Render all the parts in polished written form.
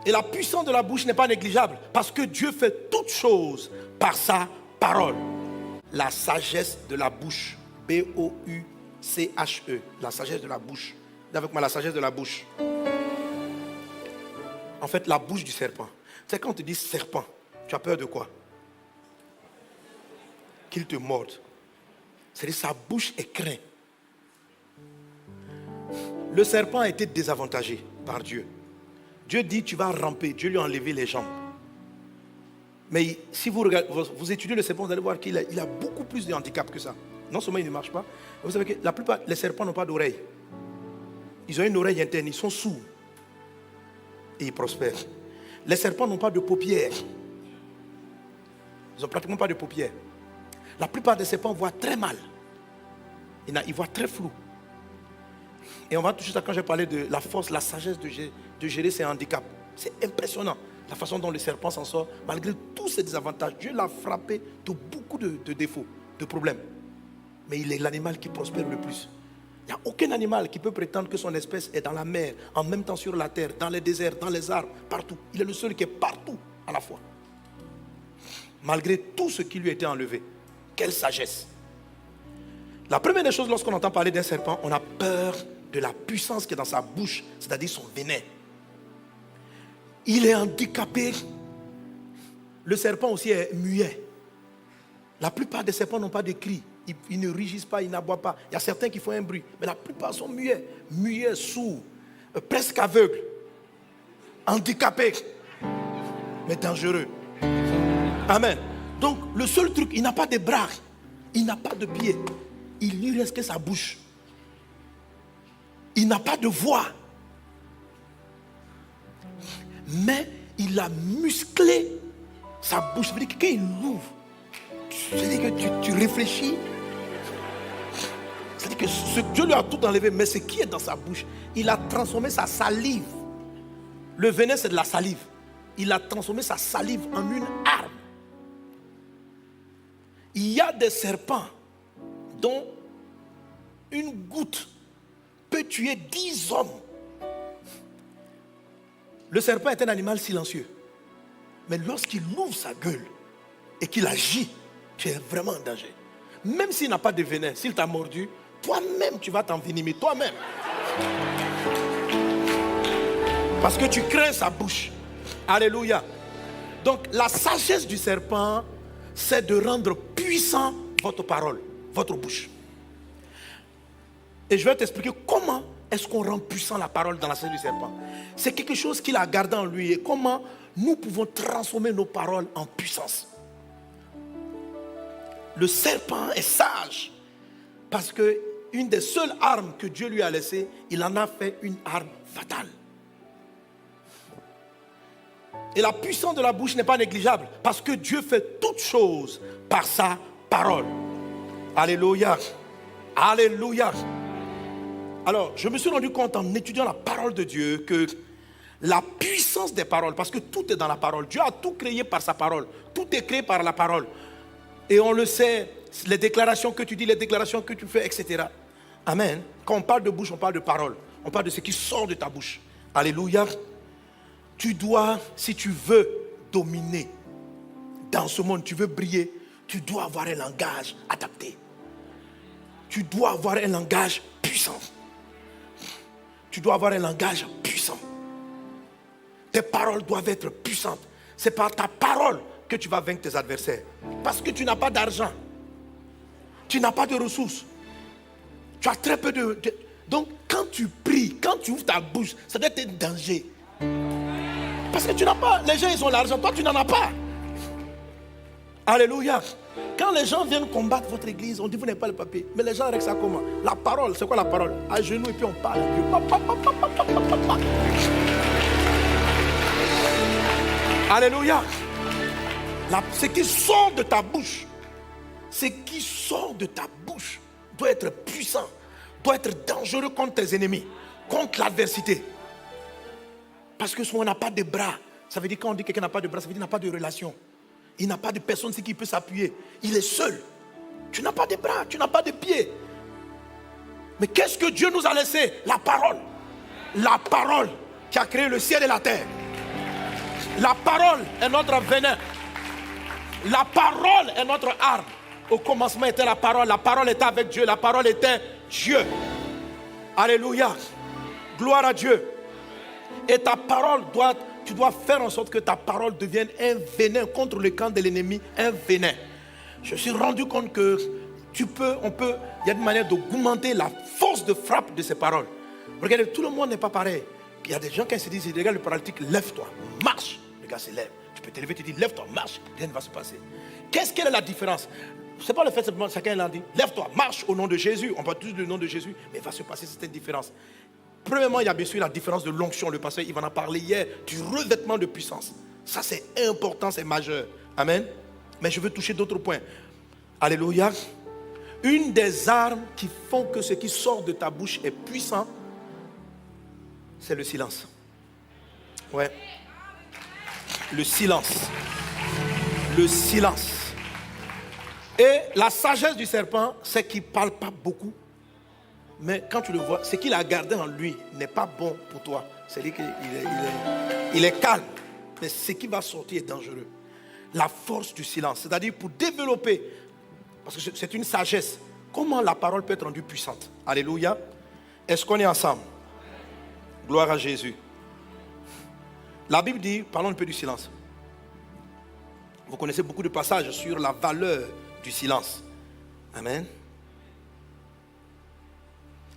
Et la puissance de la bouche n'est pas négligeable parce que Dieu fait toutes choses par sa parole. La sagesse de la bouche. B-O-U-C-H-E. La sagesse de la bouche. Dis avec moi, la sagesse de la bouche. En fait, la bouche du serpent. Tu sais, quand on te dit serpent, tu as peur de quoi? Qu'il te morde. C'est-à-dire sa bouche est crainte. Le serpent a été désavantagé par Dieu. Dieu dit tu vas ramper. Dieu lui a enlevé les jambes. Mais si vous étudiez le serpent, vous allez voir qu'il a beaucoup plus de handicap que ça. Non seulement il ne marche pas, vous savez que la plupart des serpents n'ont pas d'oreilles. Ils ont une oreille interne, ils sont sourds. Et ils prospèrent. Les serpents n'ont pas de paupières. Ils n'ont pratiquement pas de paupières. La plupart des serpents voient très mal. Ils voient très flou. Et on va toucher ça quand j'ai parlé de la force, la sagesse de gérer ses handicaps. C'est impressionnant la façon dont le serpent s'en sort, malgré tous ses désavantages. Dieu l'a frappé de beaucoup de défauts, de problèmes. Mais il est l'animal qui prospère le plus. Il n'y a aucun animal qui peut prétendre que son espèce est dans la mer, en même temps sur la terre, dans les déserts, dans les arbres, partout. Il est le seul qui est partout à la fois. Malgré tout ce qui lui a été enlevé. Quelle sagesse! La première des choses, lorsqu'on entend parler d'un serpent, on a peur de la puissance qui est dans sa bouche, c'est-à-dire son venin. Il est handicapé. Le serpent aussi est muet. La plupart des serpents n'ont pas de cris. Ils ne rugissent pas, ils n'aboient pas. Il y a certains qui font un bruit, mais la plupart sont muets. Muets, sourds, presque aveugles, handicapés, mais dangereux. Amen. Donc, le seul truc, il n'a pas de bras, il n'a pas de pieds. Il lui reste que sa bouche. Il n'a pas de voix. Mais il a musclé sa bouche. Ça veut dire que quand il l'ouvre, c'est-à-dire que tu réfléchis. C'est-à-dire que Dieu lui a tout enlevé, mais ce qui est dans sa bouche, il a transformé sa salive. Le venin, c'est de la salive. Il a transformé sa salive en une arme. Il y a des serpents dont une goutte peut tuer 10 hommes. Le serpent est un animal silencieux. Mais lorsqu'il ouvre sa gueule et qu'il agit, tu es vraiment en danger. Même s'il n'a pas de venin, s'il t'a mordu, toi-même tu vas t'envenimer, toi-même. Parce que tu crains sa bouche. Alléluia. Donc la sagesse du serpent, c'est de rendre puissant votre parole, votre bouche. Et je vais t'expliquer comment est-ce qu'on rend puissant la parole dans la sagesse du serpent. C'est quelque chose qu'il a gardé en lui et comment nous pouvons transformer nos paroles en puissance. Le serpent est sage parce que une des seules armes que Dieu lui a laissées, il en a fait une arme fatale. Et la puissance de la bouche n'est pas négligeable parce que Dieu fait toutes choses par sa parole. Alléluia. Alléluia. Alors, je me suis rendu compte en étudiant la parole de Dieu que la puissance des paroles, parce que tout est dans la parole. Dieu a tout créé par sa parole. Tout est créé par la parole. Et on le sait, les déclarations que tu dis, les déclarations que tu fais, etc. Amen. Quand on parle de bouche, on parle de parole. On parle de ce qui sort de ta bouche. Alléluia. Tu dois, si tu veux dominer dans ce monde, tu veux briller, tu dois avoir un langage adapté. Tu dois avoir un langage puissant. Tu dois avoir un langage puissant. Tes paroles doivent être puissantes. C'est par ta parole que tu vas vaincre tes adversaires. Parce que tu n'as pas d'argent. Tu n'as pas de ressources. Tu as très peu de... Donc, quand tu pries, quand tu ouvres ta bouche, ça doit être un danger. Parce que tu n'as pas... Les gens, ils ont l'argent. Toi, tu n'en as pas. Alléluia. Quand les gens viennent combattre votre église, on dit vous n'avez pas le papier. Mais les gens règlent ça comment? La parole, c'est quoi la parole? À genoux et puis on parle à Dieu. Alléluia. Ce qui sort de ta bouche, ce qui sort de ta bouche doit être puissant, doit être dangereux contre tes ennemis, contre l'adversité. Parce que si on n'a pas de bras, ça veut dire quand on dit que quelqu'un n'a pas de bras, ça veut dire qu'il n'a pas de relation. Il n'a pas de personne sur qui il peut s'appuyer. Il est seul. Tu n'as pas de bras, tu n'as pas de pieds. Mais qu'est-ce que Dieu nous a laissé? La parole. La parole qui a créé le ciel et la terre. La parole est notre venin. La parole est notre arme. Au commencement était la parole était avec Dieu, la parole était Dieu. Alléluia. Gloire à Dieu. Et ta parole tu dois faire en sorte que ta parole devienne un venin contre le camp de l'ennemi, un venin. Je me suis rendu compte que il y a une manière d'augmenter la force de frappe de ces paroles. Regardez, tout le monde n'est pas pareil. Il y a des gens qui se disent, regarde le paralytique, lève-toi, marche. Le gars se lève. Tu peux te lever, tu dis, lève-toi, marche. Rien ne va se passer. Quelle est la différence? Ce n'est pas le fait simplement, chacun l'a dit, lève-toi, marche au nom de Jésus. On parle tous du nom de Jésus, mais il va se passer cette différence. Premièrement, il y a bien sûr la différence de l'onction. Le pasteur, il va en parler hier, du revêtement de puissance. Ça, c'est important, c'est majeur. Amen. Mais je veux toucher d'autres points. Alléluia. Une des armes qui font que ce qui sort de ta bouche est puissant, c'est le silence. Ouais. Le silence. Le silence. Et la sagesse du serpent, c'est qu'il ne parle pas beaucoup. Mais quand tu le vois, ce qu'il a gardé en lui n'est pas bon pour toi. C'est-à-dire qu'il est calme. Mais ce qui va sortir est dangereux. La force du silence. C'est-à-dire pour développer, parce que c'est une sagesse, comment la parole peut être rendue puissante. Alléluia. Est-ce qu'on est ensemble? Gloire à Jésus. La Bible dit, parlons un peu du silence. Vous connaissez beaucoup de passages sur la valeur du silence. Amen.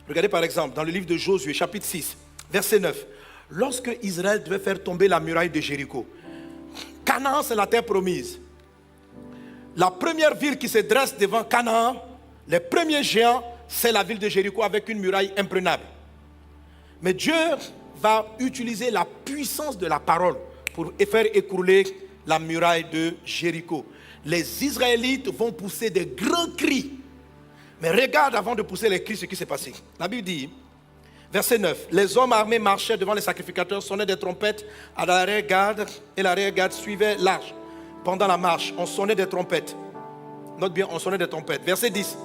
Regardez par exemple dans le livre de Josué, chapitre 6, verset 9. Lorsque Israël devait faire tomber la muraille de Jéricho, Canaan, c'est la terre promise. La première ville qui se dresse devant Canaan, les premiers géants, c'est la ville de Jéricho avec une muraille imprenable. Mais Dieu va utiliser la puissance de la parole pour faire écrouler la muraille de Jéricho. Les Israélites vont pousser des grands cris. Mais regarde avant de pousser les cris ce qui s'est passé. La Bible dit, verset 9, les hommes armés marchaient devant les sacrificateurs, sonnaient des trompettes à l'arrière-garde et l'arrière-garde suivait l'arche. Pendant la marche, on sonnait des trompettes. Note bien, on sonnait des trompettes. Verset 10,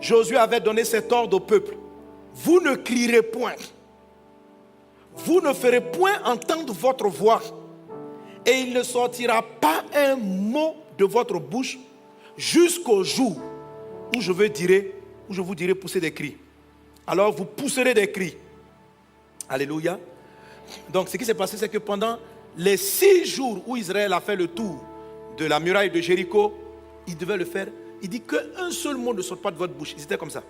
Josué avait donné cet ordre au peuple. Vous ne crierez point. Vous ne ferez point entendre votre voix. Et il ne sortira pas un mot de votre bouche jusqu'au jour où je vous dirai pousser des cris. Alors vous pousserez des cris. Alléluia. Donc ce qui s'est passé, c'est que pendant les 6 jours où Israël a fait le tour de la muraille de Jéricho, il devait le faire. Il dit qu'un seul mot ne sorte pas de votre bouche. Ils étaient comme ça.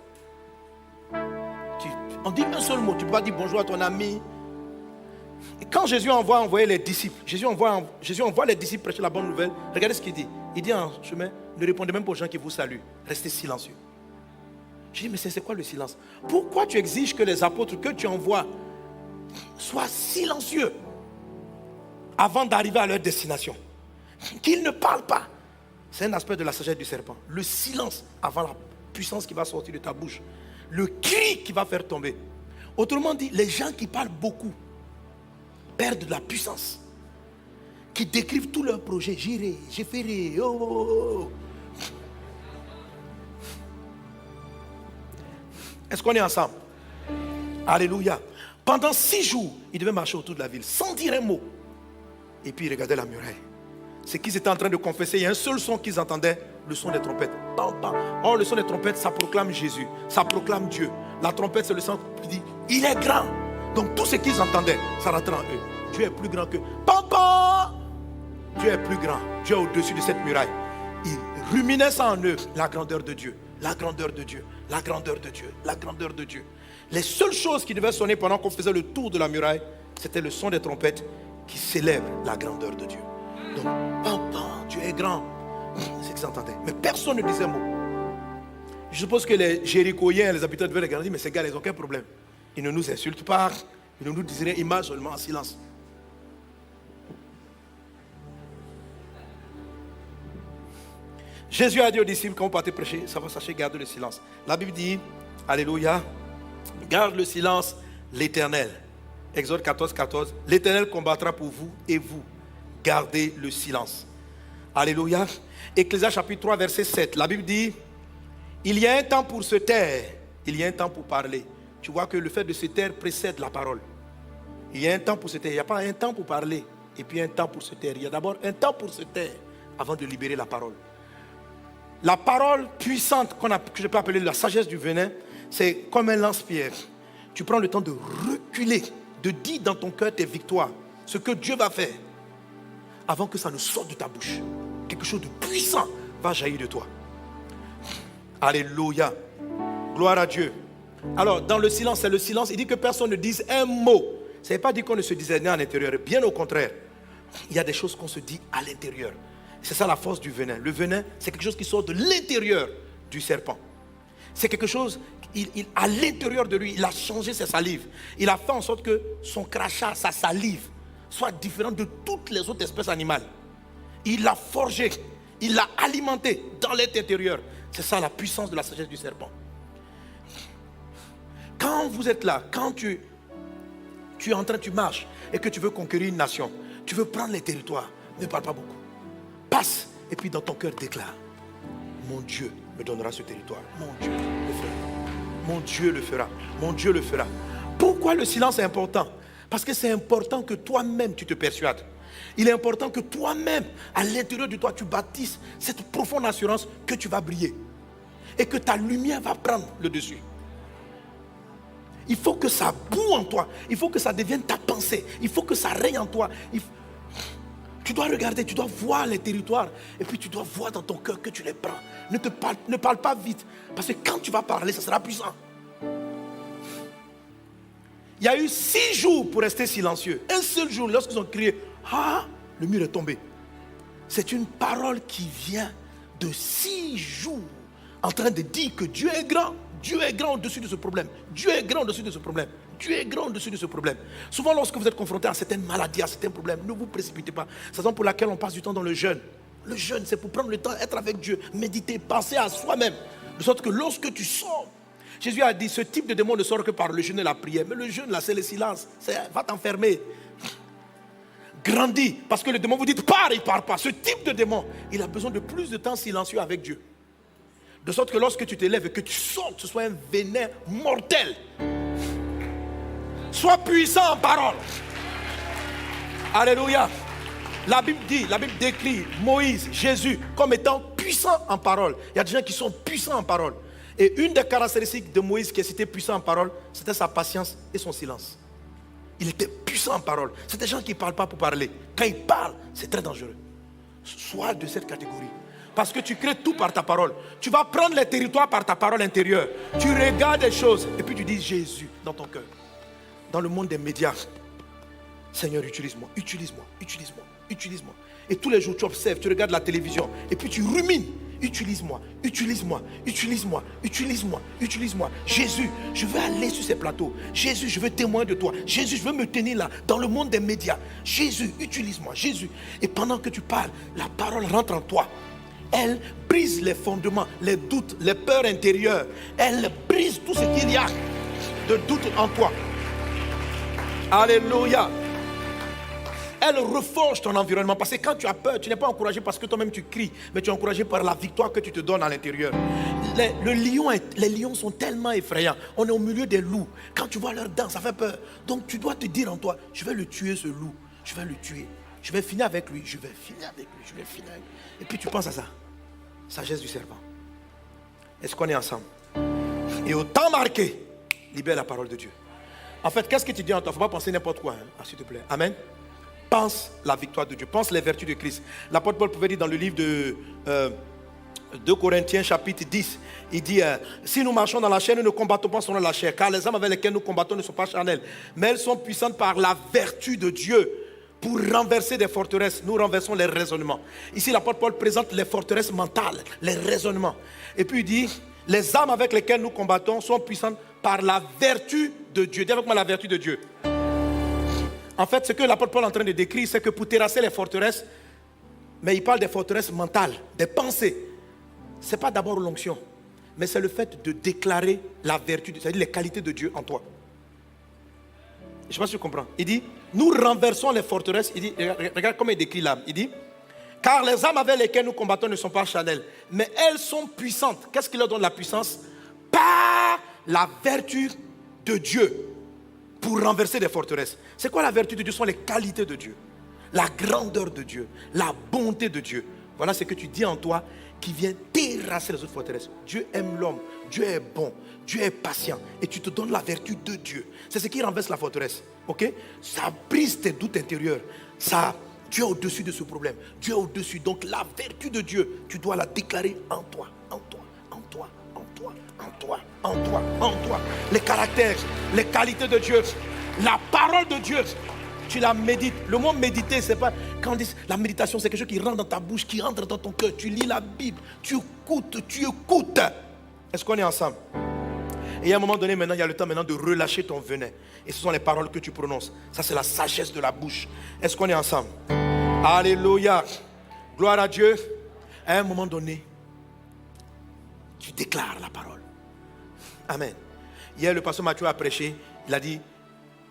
On dit un seul mot. Tu ne peux pas dire bonjour à ton ami. Et quand Jésus envoie les disciples, Jésus envoie les disciples prêcher la bonne nouvelle. Regardez ce qu'il dit. Il dit en chemin, ne répondez même pas aux gens qui vous saluent. Restez silencieux. Je dis, mais c'est quoi le silence? Pourquoi tu exiges que les apôtres que tu envoies soient silencieux avant d'arriver à leur destination? Qu'ils ne parlent pas. C'est un aspect de la sagesse du serpent. Le silence avant la puissance qui va sortir de ta bouche. Le cri qui va faire tomber. Autrement dit, les gens qui parlent beaucoup perdent de la puissance. Qui décrivent tous leurs projets. J'irai, je ferai. Oh, oh, oh. Est-ce qu'on est ensemble? Alléluia. Pendant 6 jours, ils devaient marcher autour de la ville sans dire un mot. Et puis ils regardaient la muraille. Ce qu'ils étaient en train de confesser, il y a un seul son qu'ils entendaient, le son des trompettes. Pam, pam. Or, le son des trompettes, ça proclame Jésus, ça proclame Dieu. La trompette, c'est le son qui dit, il est grand. Donc tout ce qu'ils entendaient, ça rentrait en eux. Dieu est plus grand que... Pam, pam. Dieu est plus grand. Dieu est au-dessus de cette muraille. Ils ruminaient ça en eux, la grandeur de Dieu, la grandeur de Dieu, la grandeur de Dieu, la grandeur de Dieu. Les seules choses qui devaient sonner pendant qu'on faisait le tour de la muraille, c'était le son des trompettes qui célèbre la grandeur de Dieu. Donc, pam, Dieu est grand. C'est ce qu'ils entendaient. Mais personne ne disait un mot. Je suppose que les Jérichoiens, les habitants devaient regarder, mais ces gars, ils n'ont aucun problème. Ils ne nous insultent pas. Ils ne nous disent rien. Ils marchent seulement en silence. Jésus a dit aux disciples, quand vous partez prêcher, ça va sachez garder le silence. La Bible dit, alléluia, garde le silence, l'Éternel. Exode 14, 14. L'Éternel combattra pour vous et vous gardez le silence. Alléluia. Ecclésiaste chapitre 3, verset 7. La Bible dit, il y a un temps pour se taire, il y a un temps pour parler. Tu vois que le fait de se taire précède la parole. Il y a un temps pour se taire, il n'y a pas un temps pour parler. et puis un temps pour se taire. Il y a d'abord un temps pour se taire avant de libérer la parole. La parole puissante que je peux appeler la sagesse du venin, c'est comme un lance-pierre. Tu prends le temps de reculer, de dire dans ton cœur tes victoires, ce que Dieu va faire, avant que ça ne sorte de ta bouche. Quelque chose de puissant va jaillir de toi. Alléluia. Gloire à Dieu. Alors, dans le silence, c'est le silence. Il dit que personne ne dise un mot. Ça ne veut pas dire qu'on ne se disait rien à l'intérieur. Bien au contraire. Il y a des choses qu'on se dit à l'intérieur. C'est ça la force du venin. Le venin, c'est quelque chose qui sort de l'intérieur du serpent. C'est quelque chose, à l'intérieur de lui, il a changé ses salives. Il a fait en sorte que son crachat, sa salive, soit différente de toutes les autres espèces animales. Il l'a forgé, il l'a alimenté dans l'intérieur. C'est ça la puissance de la sagesse du serpent. Quand vous êtes là, quand tu es en train, tu marches et que tu veux conquérir une nation, tu veux prendre les territoires, ne parle pas beaucoup. Passe et puis dans ton cœur déclare: mon Dieu me donnera ce territoire. Mon Dieu le fera. Mon Dieu le fera. Mon Dieu le fera. Pourquoi le silence est important? Parce que c'est important que toi-même tu te persuades. Il est important que toi-même, à l'intérieur de toi, tu bâtisses cette profonde assurance que tu vas briller. Et que ta lumière va prendre le dessus. Il faut que ça boue en toi. Il faut que ça devienne ta pensée. Il faut que ça règne en toi. Tu dois regarder, tu dois voir les territoires. Et puis tu dois voir dans ton cœur que tu les prends. Ne parle pas vite. Parce que quand tu vas parler, ça sera puissant. Il y a eu 6 jours pour rester silencieux. Un seul jour, lorsqu'ils ont crié, ah, le mur est tombé. C'est une parole qui vient de 6 jours en train de dire que Dieu est grand. Dieu est grand au-dessus de ce problème. Dieu est grand au-dessus de ce problème. Dieu est grand au-dessus de ce problème. Souvent, lorsque vous êtes confronté à certaines maladies, à certains problèmes, ne vous précipitez pas. C'est la raison pour laquelle on passe du temps dans le jeûne. Le jeûne, c'est pour prendre le temps, être avec Dieu, méditer, penser à soi-même. De sorte que lorsque tu sors, Jésus a dit, ce type de démon ne sort que par le jeûne et la prière. Mais le jeûne, là, c'est le silence. Va t'enfermer. Grandis. Parce que le démon vous dit, pars, il ne part pas. Ce type de démon, il a besoin de plus de temps silencieux avec Dieu. De sorte que lorsque tu te lèves et que tu sortes, ce soit un venin mortel. Sois puissant en parole. Alléluia. La Bible décrit Moïse, Jésus, comme étant puissant en parole. Il y a des gens qui sont puissants en parole. Et une des caractéristiques de Moïse qui est cité puissant en parole, c'était sa patience et son silence. Il était puissant en parole. C'est des gens qui ne parlent pas pour parler. Quand ils parlent, c'est très dangereux. Sois de cette catégorie. Parce que tu crées tout par ta parole. Tu vas prendre les territoires par ta parole intérieure. Tu regardes les choses et puis tu dis Jésus dans ton cœur. Dans le monde des médias, Seigneur, utilise-moi, utilise-moi, utilise-moi, utilise-moi. Et tous les jours tu observes, tu regardes la télévision et puis tu rumines. Utilise-moi, utilise-moi, utilise-moi, utilise-moi, utilise-moi. Jésus, je veux aller sur ces plateaux. Jésus, je veux témoigner de toi. Jésus, je veux me tenir là, dans le monde des médias. Jésus, utilise-moi, Jésus. Et pendant que tu parles, la parole rentre en toi. Elle brise les fondements, les doutes, les peurs intérieures. Elle brise tout ce qu'il y a de doute en toi. Alléluia. Elle reforge ton environnement. Parce que quand tu as peur, tu n'es pas encouragé parce que toi-même tu cries, mais tu es encouragé par la victoire que tu te donnes à l'intérieur. Les lions sont tellement effrayants. On est au milieu des loups. Quand tu vois leur dents, ça fait peur. Donc tu dois te dire en toi, je vais le tuer ce loup. Je vais le tuer. Je vais finir avec lui. Je vais finir avec lui. Je vais finir avec lui. Et puis tu penses à ça. Sagesse du serpent. Est-ce qu'on est ensemble? Et au temps marqué, libère la parole de Dieu. En fait, qu'est-ce que tu dis en toi? Il ne faut pas penser n'importe quoi. Hein? S'il te plaît. Amen. Pense la victoire de Dieu. Pense les vertus de Christ. L'apôtre Paul pouvait dire dans le livre de 2 Corinthiens chapitre 10. Il dit, si nous marchons dans la chair, nous ne combattons pas selon la chair. Car les armes avec lesquelles nous combattons ne sont pas charnelles. Mais elles sont puissantes par la vertu de Dieu. Pour renverser des forteresses, nous renversons les raisonnements. Ici, l'apôtre Paul présente les forteresses mentales, les raisonnements. Et puis il dit, les armes avec lesquelles nous combattons sont puissantes par la vertu de Dieu. Dis avec moi la vertu de Dieu. En fait, ce que l'apôtre Paul est en train de décrire, c'est que pour terrasser les forteresses, mais il parle des forteresses mentales, des pensées. Ce n'est pas d'abord l'onction, mais c'est le fait de déclarer la vertu, c'est-à-dire les qualités de Dieu en toi. Je ne sais pas si tu comprends. Il dit, nous renversons les forteresses. Il dit, regarde comment il décrit l'âme. Il dit, car les âmes avec lesquelles nous combattons ne sont pas charnelles, mais elles sont puissantes. Qu'est-ce qui leur donne la puissance? Par la vertu de Dieu pour renverser des forteresses. C'est quoi la vertu de Dieu? Ce sont les qualités de Dieu. la grandeur de Dieu, la bonté de Dieu. Voilà ce que tu dis en toi qui vient terrasser les autres forteresses. Dieu aime l'homme, Dieu est bon, Dieu est patient et tu te donnes la vertu de Dieu. C'est ce qui renverse la forteresse. Ok? Ça brise tes doutes intérieurs. Dieu est au-dessus de ce problème. Dieu est au-dessus. Donc la vertu de Dieu, tu dois la déclarer en toi, en toi, en toi, en toi, en toi, en toi, en toi. Les caractères, les qualités de Dieu, la parole de Dieu. Tu la médites. Le mot méditer, c'est pas... Quand on dit la méditation, c'est quelque chose qui rentre dans ta bouche, qui entre dans ton cœur. Tu lis la Bible, tu écoutes. Est-ce qu'on est ensemble? Et à un moment donné, maintenant, il y a le temps maintenant de relâcher ton venin. Et ce sont les paroles que tu prononces. Ça, c'est la sagesse de la bouche. Est-ce qu'on est ensemble? Alléluia. Gloire à Dieu. À un moment donné, tu déclares la parole. Amen. Hier, le pasteur Mathieu a prêché. Il a dit...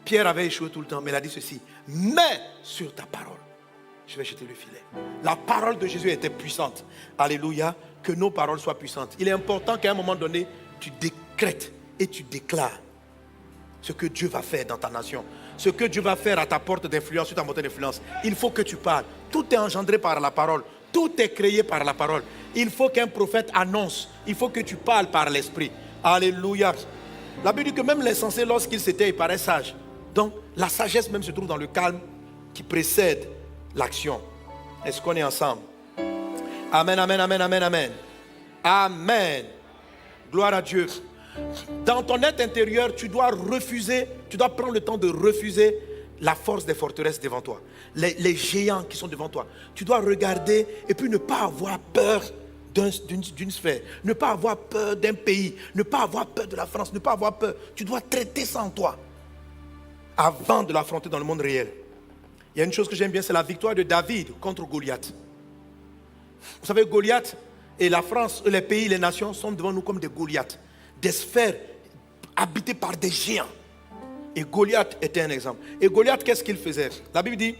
Pierre avait échoué tout le temps, mais il a dit ceci: mais sur ta parole, je vais jeter le filet. La parole de Jésus était puissante. Alléluia, que nos paroles soient puissantes. Il est important qu'à un moment donné, tu décrètes et tu déclares ce que Dieu va faire dans ta nation, ce que Dieu va faire à ta porte d'influence, sur ta montée d'influence. Il faut que tu parles. Tout est engendré par la parole. Tout est créé par la parole. Il faut qu'un prophète annonce. Il faut que tu parles par l'esprit. Alléluia. La Bible dit que même l'insensé, lorsqu'il s'était, il paraît sage. Donc, la sagesse même se trouve dans le calme qui précède l'action. Est-ce qu'on est ensemble? Amen, amen, amen, amen, amen. Amen. Gloire à Dieu. Dans ton être intérieur, tu dois prendre le temps de refuser la force des forteresses devant toi. Les géants qui sont devant toi. Tu dois regarder et puis ne pas avoir peur d'une sphère. Ne pas avoir peur d'un pays. Ne pas avoir peur de la France. Ne pas avoir peur. Tu dois traiter ça en toi avant de l'affronter dans le monde réel. Il y a une chose que j'aime bien, c'est la victoire de David contre Goliath. Vous savez, Goliath et la France, les pays, les nations sont devant nous comme des Goliaths, des sphères habitées par des géants. Et Goliath était un exemple. Et Goliath, qu'est-ce qu'il faisait? La Bible dit,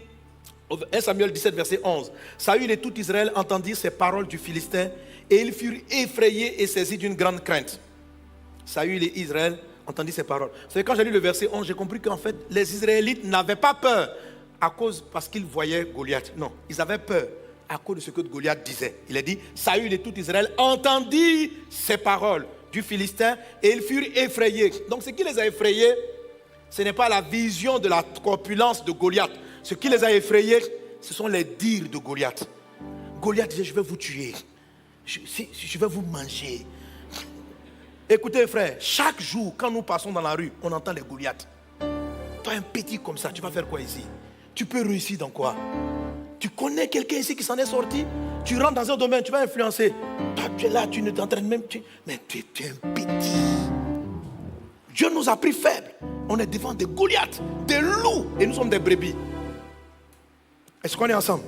1 Samuel 17, verset 11, Saül et tout Israël entendirent ces paroles du Philistin et ils furent effrayés et saisis d'une grande crainte. Saül et Israël entendirent ces paroles. Vous savez, quand j'ai lu le verset 11, j'ai compris qu'en fait, les Israélites n'avaient pas peur parce qu'ils voyaient Goliath. Non, ils avaient peur à cause de ce que Goliath disait. Il a dit, Saül et tout Israël entendirent ces paroles du Philistin et ils furent effrayés. Donc ce qui les a effrayés, ce n'est pas la vision de la corpulence de Goliath. Ce qui les a effrayés, ce sont les dires de Goliath. Goliath disait, je vais vous tuer. Je vais vous manger. Écoutez frère, chaque jour quand nous passons dans la rue, on entend les Goliaths. Toi un petit comme ça, tu vas faire quoi ici? Tu peux réussir dans quoi? Tu connais quelqu'un ici qui s'en est sorti? Tu rentres dans un domaine, tu vas influencer. Toi tu es là, tu ne t'entraînes même. Mais tu es un petit. Dieu nous a pris faibles. On est devant des Goliaths, des loups, et nous sommes des brebis. Est-ce qu'on est ensemble?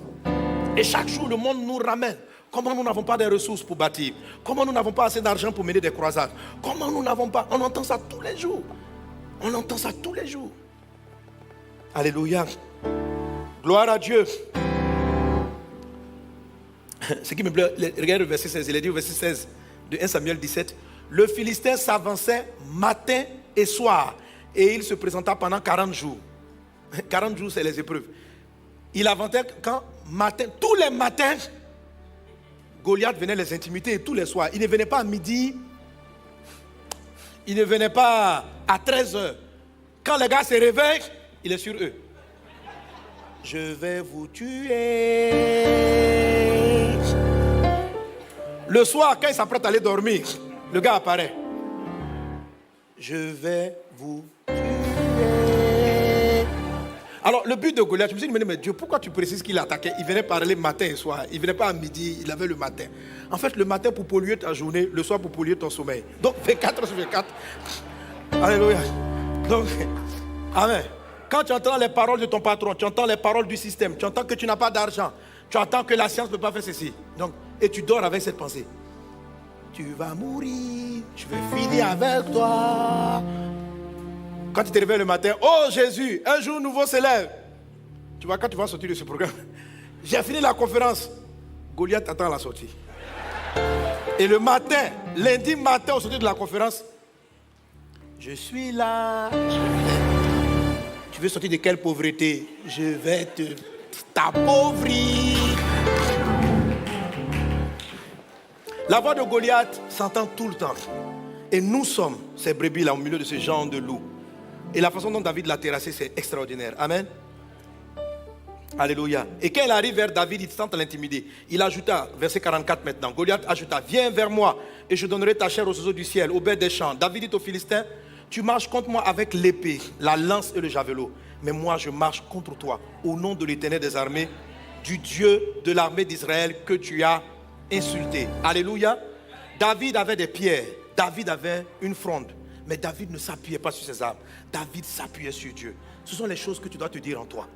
Et chaque jour le monde nous ramène. Comment nous n'avons pas de ressources pour bâtir? Comment nous n'avons pas assez d'argent pour mener des croisades? Comment nous n'avons pas? On entend ça tous les jours. On entend ça tous les jours. Alléluia. Gloire à Dieu. Ce qui me plaît, regarde le verset 16. Il est dit au verset 16 de 1 Samuel 17. Le Philistin s'avançait matin et soir. Et il se présenta pendant 40 jours. 40 jours, c'est les épreuves. Il avançait quand? Matin. Tous les matins, Goliath venait les intimider et tous les soirs. Il ne venait pas à midi. Il ne venait pas à 13h. Quand les gars se réveillent, il est sur eux. Je vais vous tuer. Le soir, quand il s'apprête à aller dormir, le gars apparaît. Je vais vous tuer. Alors, le but de Goliath, je me suis dit, mais Dieu, pourquoi tu précises qu'il attaquait? Il venait parler matin et soir. Il ne venait pas à midi, il avait le matin. En fait, le matin pour polluer ta journée, le soir pour polluer ton sommeil. Donc, 24 sur 24. Alléluia. Donc, amen. Quand tu entends les paroles de ton patron, tu entends les paroles du système, tu entends que tu n'as pas d'argent, tu entends que la science ne peut pas faire ceci. Donc, et tu dors avec cette pensée. Tu vas mourir, je vais finir avec toi. Quand tu te réveilles le matin, oh Jésus, un jour nouveau s'élève. Tu vois, quand tu vas sortir de ce programme, j'ai fini la conférence. Goliath attend la sortie. Et le matin, lundi matin, au sortir de la conférence, je suis là. Tu veux sortir de quelle pauvreté? Je vais te t'appauvrir. La voix de Goliath s'entend tout le temps. Et nous sommes ces brebis là au milieu de ce genre de loup. Et la façon dont David l'a terrassé, c'est extraordinaire. Amen. Alléluia. Et quand il arrive vers David, il tente à l'intimider. Il ajouta, verset 44 maintenant, Goliath ajouta, viens vers moi et je donnerai ta chair aux oiseaux du ciel, aux bêtes des champs. David dit aux Philistins, tu marches contre moi avec l'épée, la lance et le javelot. Mais moi je marche contre toi au nom de l'Éternel des armées, du Dieu de l'armée d'Israël que tu as insulté. Alléluia. David avait des pierres, David avait une fronde. Mais David ne s'appuyait pas sur ses armes. David s'appuyait sur Dieu. Ce sont les choses que tu dois te dire en toi.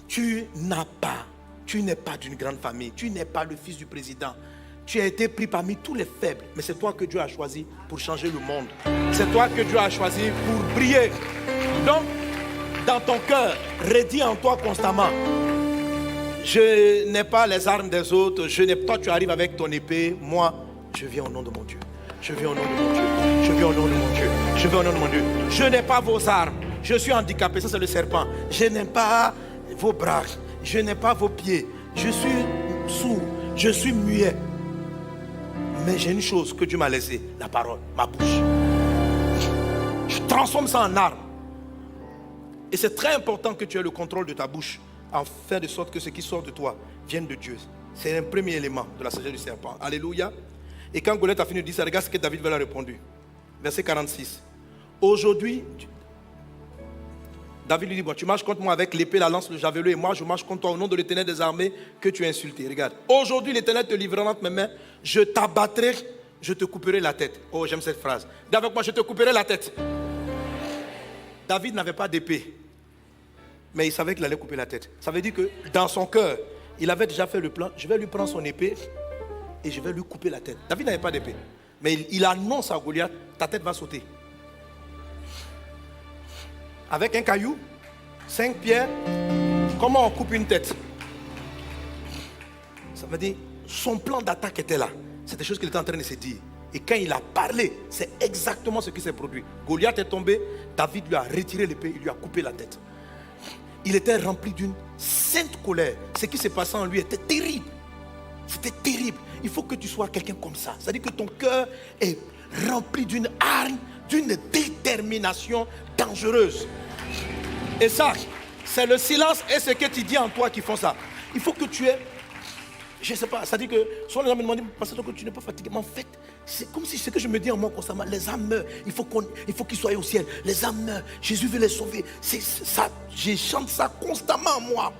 Tu n'es pas d'une grande famille. Tu n'es pas le fils du président. Tu as été pris parmi tous les faibles. Mais c'est toi que Dieu a choisi pour changer le monde. C'est toi que Dieu a choisi pour briller. Donc, dans ton cœur, redis en toi constamment. Je n'ai pas les armes des autres. Toi, tu arrives avec ton épée. Moi, je viens au nom de mon Dieu. Je viens au nom de mon Dieu. Je viens au nom de mon Dieu. Je viens au nom de mon Dieu. Je n'ai pas vos armes. Je suis handicapé. Ça, c'est le serpent. Je n'ai pas vos bras. Je n'ai pas vos pieds. Je suis sourd. Je suis muet. Mais j'ai une chose que Dieu m'a laissée. La parole, ma bouche. Je transforme ça en arme. Et c'est très important que tu aies le contrôle de ta bouche. En faire de sorte que ce qui sort de toi vienne de Dieu. C'est un premier élément de la sagesse du serpent. Alléluia. Et quand Goliath a fini de dire ça, regarde ce que David lui a répondu. Verset 46. Aujourd'hui, David lui dit, bon, tu marches contre moi avec l'épée, la lance, le javelot, et moi je marche contre toi au nom de l'Éternel des armées que tu as insulté. Regarde, aujourd'hui l'Éternel te livrera entre mes mains, je t'abattrai, je te couperai la tête. Oh, j'aime cette phrase. Dis avec moi, je te couperai la tête. David n'avait pas d'épée, mais il savait qu'il allait couper la tête. Ça veut dire que dans son cœur, il avait déjà fait le plan, je vais lui prendre son épée et je vais lui couper la tête. David n'avait pas d'épée, mais il annonce à Goliath, ta tête va sauter. Avec un caillou, 5 pierres, comment on coupe une tête? Ça veut dire, son plan d'attaque était là. C'est des choses qu'il était en train de se dire. Et quand il a parlé, c'est exactement ce qui s'est produit. Goliath est tombé, David lui a retiré l'épée, il lui a coupé la tête. Il était rempli d'une sainte colère. Ce qui s'est passé en lui était terrible. C'était terrible. Il faut que tu sois quelqu'un comme ça. C'est-à-dire que ton cœur est rempli d'une hargne, d'une détermination dangereuse. Et ça, c'est le silence et ce que tu dis en toi qui font ça. Il faut que tu aies, je ne sais pas, ça dit que souvent les gens me demandent, pasteur, que tu n'es pas fatigué. Mais en fait, c'est comme si ce que je me dis en moi constamment, les âmes meurent, il faut qu'ils soient au ciel. Les âmes meurent, Jésus veut les sauver. C'est ça, je chante ça constamment en moi.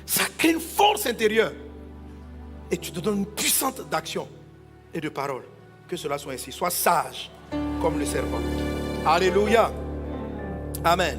Ça crée une force intérieure. Et tu te donnes une puissance d'action et de parole. Que cela soit ainsi. Sois sage comme le serpent. Alléluia. Amen.